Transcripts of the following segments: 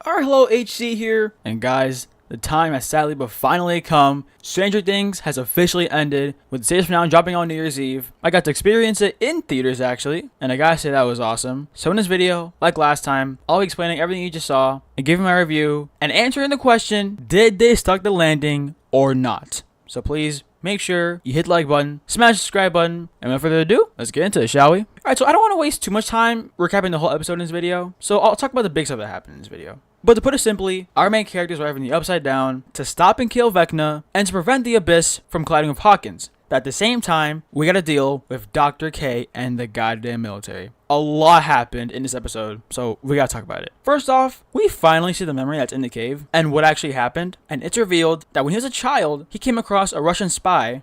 Alright, hello, HC here. And guys, the time has sadly but finally come. Stranger Things has officially ended, with the series finale dropping on New Year's Eve. I got to experience it in theaters actually, and I gotta say that was awesome. So in this video, like last time, I'll be explaining everything you just saw, and giving my review, and answering the question, did they stuck the landing or not? So please, make sure you hit the like button, smash the subscribe button, and without further ado, let's get into it, shall we? Alright, so I don't want to waste too much time recapping the whole episode in this video, so I'll talk about the big stuff that happened in this video. But to put it simply, our main characters arrive in the Upside Down to stop and kill Vecna and to prevent the Abyss from colliding with Hawkins. But at the same time, we gotta deal with Dr. K and the goddamn military. A lot happened in this episode, so we gotta talk about it. First off, we finally see the memory that's in the cave and what actually happened, and it's revealed that when he was a child, he came across a Russian scientist,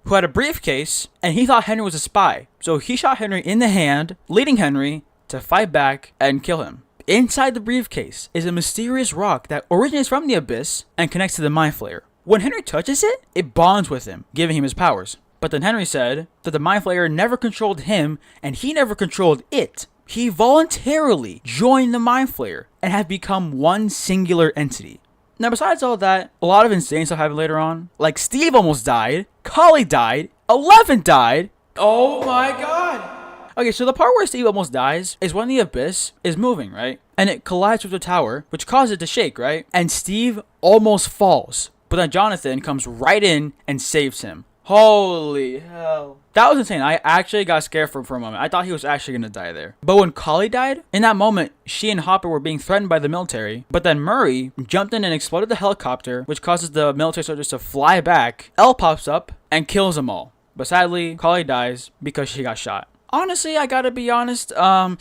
who had a briefcase, and he thought Henry was a spy. So he shot Henry in the hand, leading Henry to fight back and kill him. Inside the briefcase is a mysterious rock that originates from the Abyss and connects to the Mind Flayer. When Henry touches it, it bonds with him, giving him his powers. But then Henry said that the Mind Flayer never controlled him and he never controlled it. He voluntarily joined the Mind Flayer and had become one singular entity. Now besides all that, a lot of insane stuff happened later on. Like Steve almost died, Kali died, 11 died. Oh my god! Okay, so the part where Steve almost dies is when the Abyss is moving, right? And it collides with the tower, which causes it to shake, right? And Steve almost falls. But then Jonathan comes right in and saves him. Holy hell. That was insane. I actually got scared for a moment. I thought he was actually going to die there. But when Kali died, in that moment, she and Hopper were being threatened by the military. But then Murray jumped in and exploded the helicopter, which causes the military soldiers to fly back. Elle pops up and kills them all. But sadly, Kali dies because she got shot. Honestly, I gotta be honest, I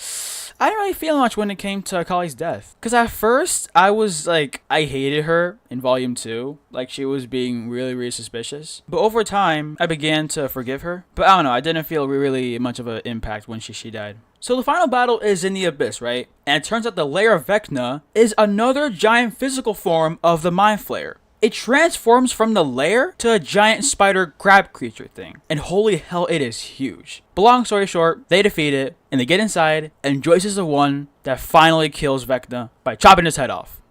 didn't really feel much when it came to Kali's death. Because at first, I was like, I hated her in Volume 2. Like, she was being really, really suspicious. But over time, I began to forgive her. But I don't know, I didn't feel really much of an impact when she died. So the final battle is in the Abyss, right? And it turns out the lair of Vecna is another giant physical form of the Mind Flayer. It transforms from the lair to a giant spider crab creature thing. And holy hell, it is huge. But long story short, they defeat it, and they get inside, and Joyce is the one that finally kills Vecna by chopping his head off.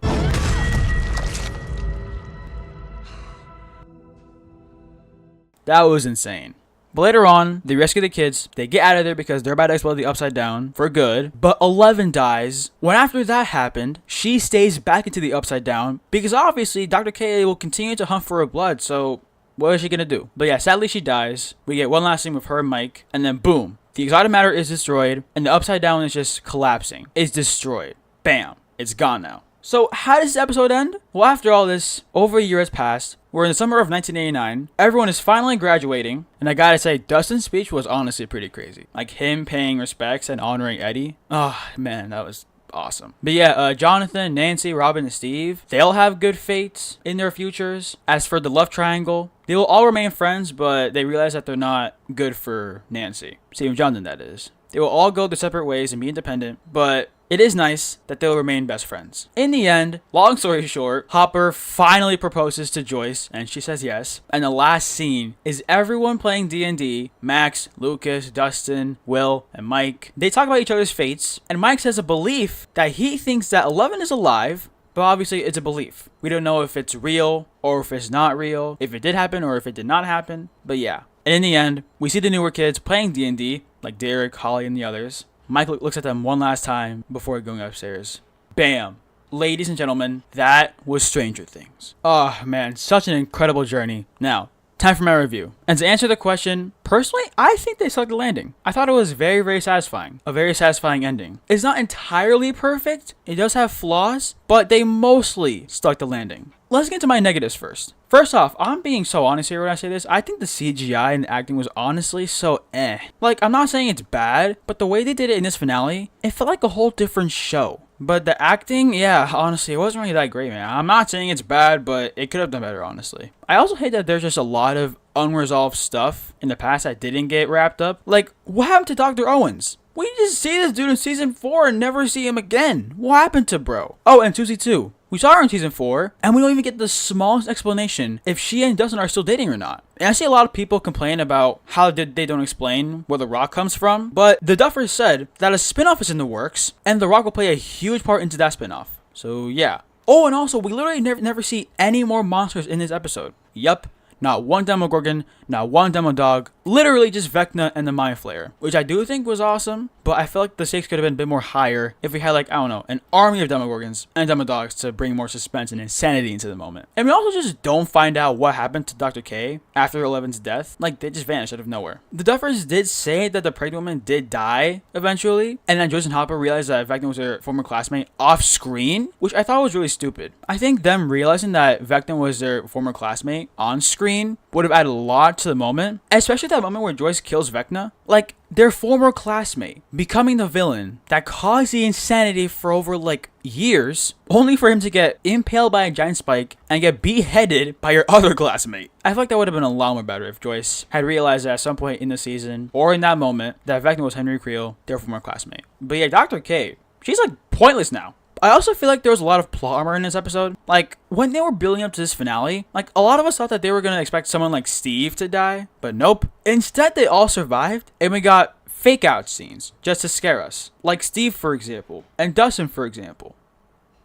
That was insane. But later on, they rescue the kids, they get out of there because they're about to explode the Upside Down for good, but 11 dies. When after that happened, she stays back into the Upside Down because obviously Dr. K will continue to hunt for her blood, so what is she gonna do? But yeah, sadly she dies. We get one last scene with her and Mike, and then boom, the exotic matter is destroyed, and the Upside Down is just collapsing. It's destroyed. Bam. It's gone now. So how does this episode end? Well, after all this, over a year has passed. We're in the summer of 1989. Everyone is finally graduating. And I gotta say, Dustin's speech was honestly pretty crazy. Like him paying respects and honoring Eddie. Oh, man, that was awesome. But yeah, Jonathan, Nancy, Robin, and Steve, they all have good fates in their futures. As for the love triangle, they will all remain friends, but they realize that they're not good for Nancy. Steve and Jonathan, that is. They will all go their separate ways and be independent, but it is nice that they'll remain best friends. In the end, long story short, Hopper finally proposes to Joyce, and she says yes. And the last scene is everyone playing D&D, Max, Lucas, Dustin, Will, and Mike. They talk about each other's fates, and Mike says a belief that he thinks that 11 is alive, but obviously it's a belief. We don't know if it's real or if it's not real, if it did happen or if it did not happen, but yeah. And in the end, we see the newer kids playing D&D, like Derek, Holly, and the others. Mike looks at them one last time before going upstairs. Bam. Ladies and gentlemen, that was Stranger Things. Oh man, such an incredible journey. Now, time for my review. And to answer the question, personally, I think they stuck the landing. I thought it was very, very satisfying. A very satisfying ending. It's not entirely perfect. It does have flaws, but they mostly stuck the landing. Let's get into my negatives first. First off, I'm being so honest here when I say this. I think the CGI and the acting was honestly so eh. Like, I'm not saying it's bad, but the way they did it in this finale, it felt like a whole different show. But the acting, yeah, honestly, it wasn't really that great, man. I'm not saying it's bad, but it could have done better, honestly. I also hate that there's just a lot of unresolved stuff in the past that didn't get wrapped up. Like, what happened to Dr. Owens? We just see this dude in season 4 and never see him again. What happened to bro? Oh, and Susie too. We saw her in season 4, and we don't even get the smallest explanation if she and Dustin are still dating or not. And I see a lot of people complain about how they don't explain where The Rock comes from, but the Duffers said that a spin-off is in the works, and The Rock will play a huge part into that spin-off. So yeah. Oh, and also, we literally never see any more monsters in this episode. Yup. Not one Demogorgon, not one Demodog, literally just Vecna and the Mind Flayer, which I do think was awesome, but I feel like the stakes could have been a bit more higher if we had, like, I don't know, an army of Demogorgons and Demodogs to bring more suspense and insanity into the moment. And we also just don't find out what happened to Dr. K after Eleven's death. Like, they just vanished out of nowhere. The Duffers did say that the pregnant woman did die eventually, and then Joyce and Hopper realized that Vecna was their former classmate off screen, which I thought was really stupid. I think them realizing that Vecna was their former classmate on screen would have added a lot to the moment, especially that moment where Joyce kills Vecna. Like, their former classmate becoming the villain that caused the insanity for over, like, years, only for him to get impaled by a giant spike and get beheaded by your other classmate. I feel like that would have been a lot more better if Joyce had realized at some point in the season, or in that moment, that Vecna was Henry Creel, their former classmate. But yeah, Dr. K, she's, like, pointless now. I also feel like there was a lot of plot armor in this episode. Like, when they were building up to this finale, like, a lot of us thought that they were going to expect someone like Steve to die, but nope. Instead, they all survived, and we got fake out scenes just to scare us. Like Steve, for example, and Dustin, for example.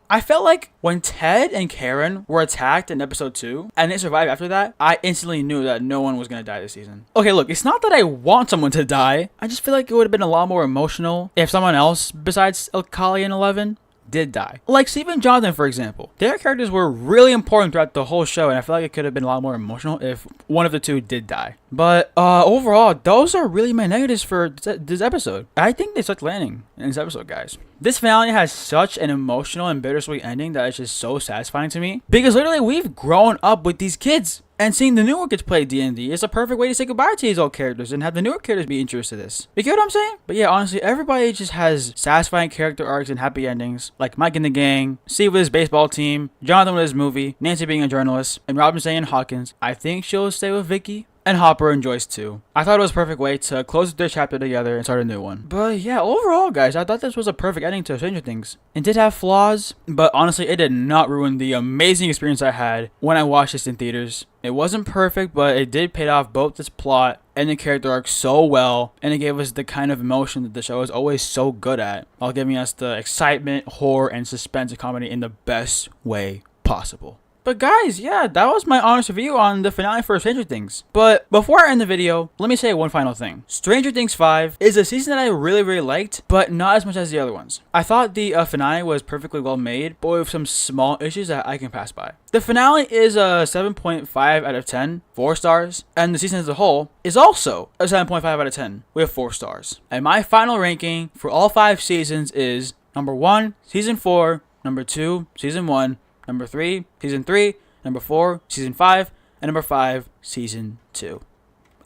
I felt like when Ted and Karen were attacked in episode 2, and they survived after that, I instantly knew that no one was going to die this season. Okay, look, it's not that I want someone to die. I just feel like it would have been a lot more emotional if someone else besides Kali and Eleven did die. Like Steve and Jonathan, for example. Their characters were really important throughout the whole show, and I feel like it could have been a lot more emotional if one of the two did die. But overall, those are really my negatives for this episode. I think they sucked landing in this episode, guys. This finale has such an emotional and bittersweet ending that is just so satisfying to me. Because literally, we've grown up with these kids. And seeing the newer kids play D&D is a perfect way to say goodbye to these old characters and have the newer characters be interested in this. You get what I'm saying? But yeah, honestly, everybody just has satisfying character arcs and happy endings. Like Mike and the gang, Steve with his baseball team, Jonathan with his movie, Nancy being a journalist, and Robin staying in Hawkins. I think she'll stay with Vicky. And Hopper and Joyce too. I thought it was a perfect way to close their chapter together and start a new one. But yeah, overall, guys, I thought this was a perfect ending to Stranger Things. It did have flaws, but honestly, it did not ruin the amazing experience I had when I watched this in theaters. It wasn't perfect, but it did pay off both its plot and the character arc so well, and it gave us the kind of emotion that the show is always so good at, while giving us the excitement, horror, and suspense and comedy in the best way possible. But guys, yeah, that was my honest review on the finale for Stranger Things. But before I end the video, let me say one final thing. Stranger Things 5 is a season that I really liked, but not as much as the other ones. I thought the finale was perfectly well made, but with some small issues that I can pass by. The finale is a 7.5 out of 10, 4 stars, and the season as a whole is also a 7.5 out of 10 with 4 stars. And my final ranking for all 5 seasons is number 1, season 4, number 2, season 1, number 3, season 3, number 4, season 5, and number 5, season 2.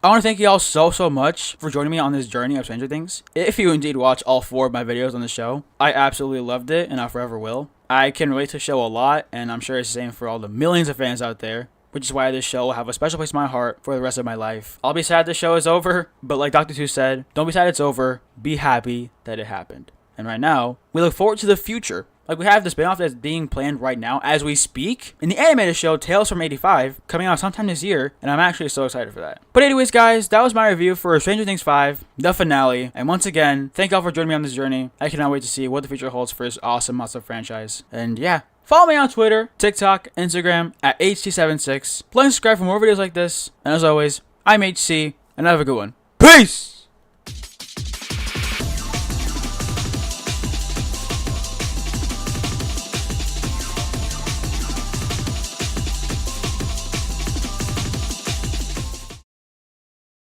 I want to thank you all so much for joining me on this journey of Stranger Things. If you indeed watch all 4 of my videos on the show, I absolutely loved it, and I forever will. I can relate to the show a lot, and I'm sure it's the same for all the millions of fans out there, which is why this show will have a special place in my heart for the rest of my life. I'll be sad the show is over, but like Dr. Two said, don't be sad it's over, be happy that it happened. And right now, we look forward to the future. Like, we have the spinoff that's being planned right now as we speak in the animated show Tales from 85 coming out sometime this year, and I'm actually so excited for that. But anyways, guys, that was my review for Stranger Things 5, the finale. And once again, thank y'all for joining me on this journey. I cannot wait to see what the future holds for this awesome franchise. And yeah, follow me on Twitter, TikTok, Instagram at HT76. Please subscribe for more videos like this. And as always, I'm HC, and have a good one. Peace!